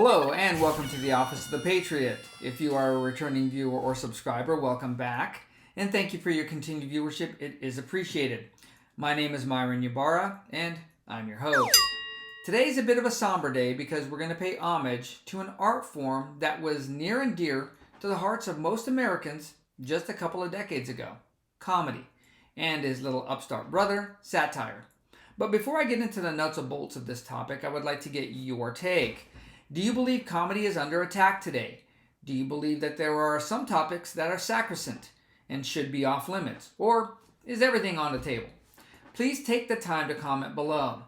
Hello and welcome to the Office of the Patriot. If you are a returning viewer or subscriber, welcome back. And thank you for your continued viewership. It is appreciated. My name is Myron Ybarra and I'm your host. Today's a bit of a somber day because we're going to pay homage to an art form that was near and dear to the hearts of most Americans just a couple of decades ago. Comedy. And his little upstart brother, satire. But before I get into the nuts and bolts of this topic, I would like to get your take. Do you believe comedy is under attack today? Do you believe that there are some topics that are sacrosanct and should be off limits? Or is everything on the table? Please take the time to comment below.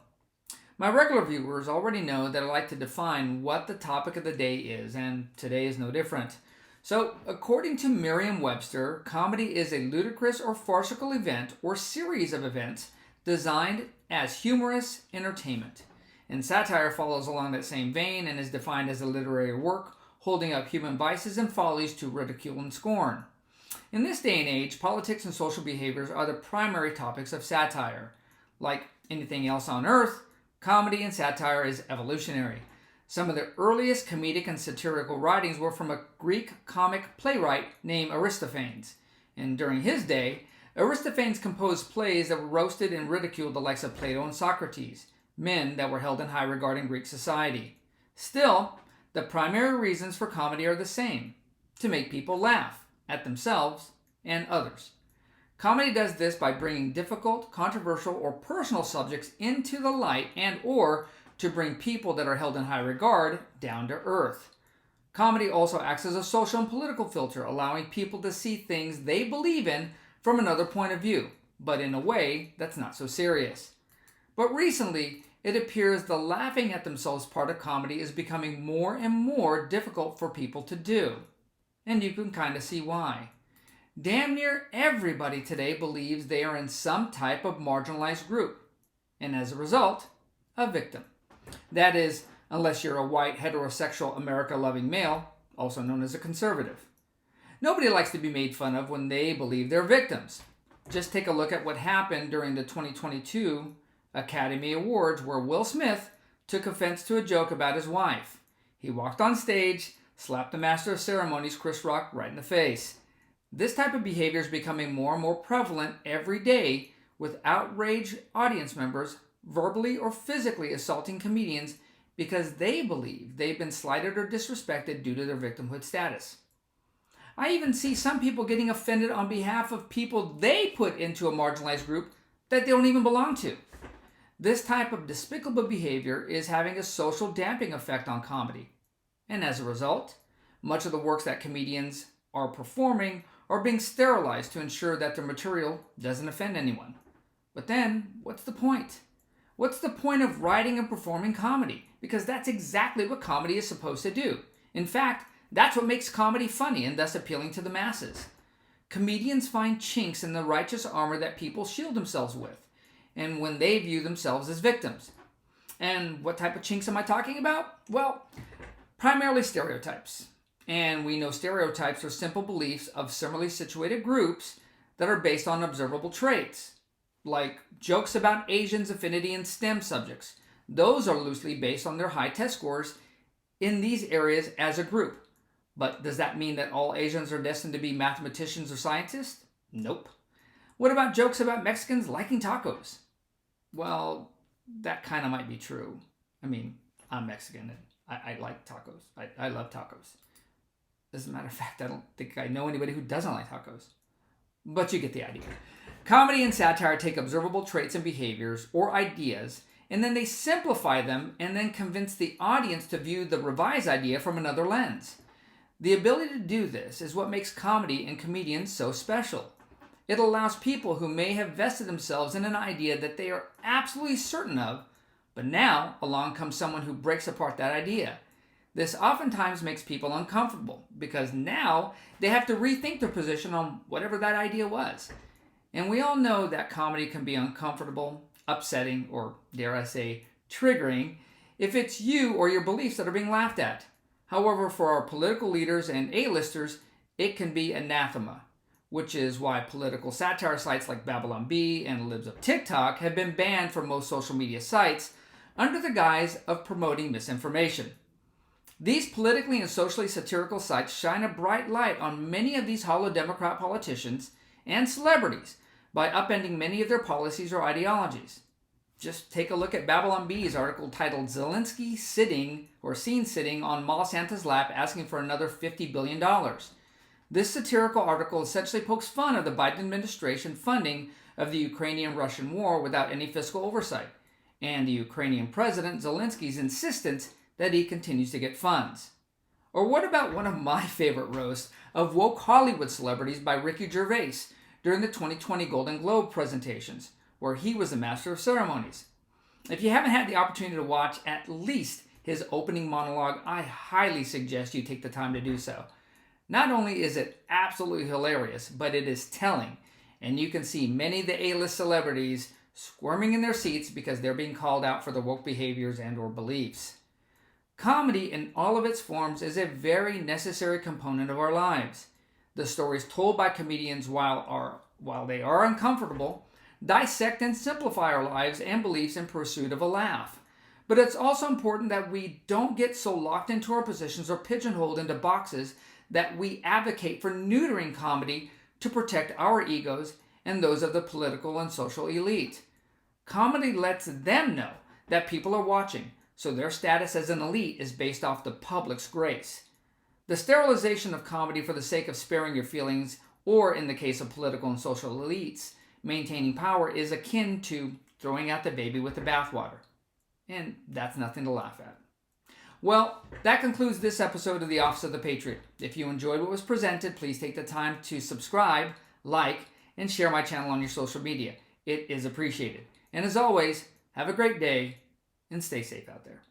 My regular viewers already know that I like to define what the topic of the day is, and today is no different. So, according to Merriam-Webster, comedy is a ludicrous or farcical event or series of events designed as humorous entertainment. And satire follows along that same vein and is defined as a literary work holding up human vices and follies to ridicule and scorn. In this day and age, politics and social behaviors are the primary topics of satire. Like anything else on earth, comedy and satire is evolutionary. Some of the earliest comedic and satirical writings were from a Greek comic playwright named Aristophanes. And during his day, Aristophanes composed plays that roasted and ridiculed the likes of Plato and Socrates, men that were held in high regard in Greek society. Still, the primary reasons for comedy are the same: to make people laugh at themselves and others. Comedy does this by bringing difficult, controversial, or personal subjects into the light and or to bring people that are held in high regard down to earth. Comedy also acts as a social and political filter, allowing people to see things they believe in from another point of view, but in a way that's not so serious. But recently, it appears the laughing at themselves part of comedy is becoming more and more difficult for people to do. And you can kind of see why. Damn near everybody today believes they are in some type of marginalized group, and as a result, a victim. That is, unless you're a white, heterosexual, America-loving male, also known as a conservative. Nobody likes to be made fun of when they believe they're victims. Just take a look at what happened during the 2022 Academy Awards, where Will Smith took offense to a joke about his wife. He walked on stage, slapped the master of ceremonies, Chris Rock, right in the face. This type of behavior is becoming more and more prevalent every day, with outraged audience members verbally or physically assaulting comedians because they believe they've been slighted or disrespected due to their victimhood status. I even see some people getting offended on behalf of people they put into a marginalized group that they don't even belong to. This type of despicable behavior is having a social damping effect on comedy. And as a result, much of the works that comedians are performing are being sterilized to ensure that their material doesn't offend anyone. But then, what's the point? What's the point of writing and performing comedy? Because that's exactly what comedy is supposed to do. In fact, that's what makes comedy funny and thus appealing to the masses. Comedians find chinks in the righteous armor that people shield themselves with, and when they view themselves as victims. And what type of chinks am I talking about? Well, primarily stereotypes. And we know stereotypes are simple beliefs of similarly situated groups that are based on observable traits, like jokes about Asians' affinity in STEM subjects. Those are loosely based on their high test scores in these areas as a group. But does that mean that all Asians are destined to be mathematicians or scientists? Nope. What about jokes about Mexicans liking tacos? Well, that kind of might be true. I mean, I'm Mexican and I like tacos. I love tacos. As a matter of fact, I don't think I know anybody who doesn't like tacos. But you get the idea. Comedy and satire take observable traits and behaviors or ideas, and then they simplify them and then convince the audience to view the revised idea from another lens. The ability to do this is what makes comedy and comedians so special. It allows people who may have vested themselves in an idea that they are absolutely certain of, but now along comes someone who breaks apart that idea. This oftentimes makes people uncomfortable because now they have to rethink their position on whatever that idea was. And we all know that comedy can be uncomfortable, upsetting, or dare I say, triggering if it's you or your beliefs that are being laughed at. However, for our political leaders and A-listers, it can be anathema, which is why political satire sites like Babylon Bee and Libs of TikTok have been banned from most social media sites under the guise of promoting misinformation. These politically and socially satirical sites shine a bright light on many of these hollow Democrat politicians and celebrities by upending many of their policies or ideologies. Just take a look at Babylon Bee's article titled Zelensky seen sitting on Monsanto's lap asking for another $50 billion. This satirical article essentially pokes fun of the Biden administration funding of the Ukrainian-Russian war without any fiscal oversight, and the Ukrainian president Zelensky's insistence that he continues to get funds. Or what about one of my favorite roasts of woke Hollywood celebrities by Ricky Gervais during the 2020 Golden Globe presentations, where he was the master of ceremonies? If you haven't had the opportunity to watch at least his opening monologue, I highly suggest you take the time to do so. Not only is it absolutely hilarious, but it is telling, and you can see many of the A-list celebrities squirming in their seats because they're being called out for their woke behaviors and or beliefs. Comedy in all of its forms is a very necessary component of our lives. The stories told by comedians, while they are uncomfortable, dissect and simplify our lives and beliefs in pursuit of a laugh. But it's also important that we don't get so locked into our positions or pigeonholed into boxes that we advocate for neutering comedy to protect our egos and those of the political and social elite. Comedy lets them know that people are watching, so their status as an elite is based off the public's grace. The sterilization of comedy for the sake of sparing your feelings, or in the case of political and social elites, maintaining power, is akin to throwing out the baby with the bathwater. And that's nothing to laugh at. Well, that concludes this episode of the Office of the Patriot. If you enjoyed what was presented, please take the time to subscribe, like, and share my channel on your social media. It is appreciated. And as always, have a great day and stay safe out there.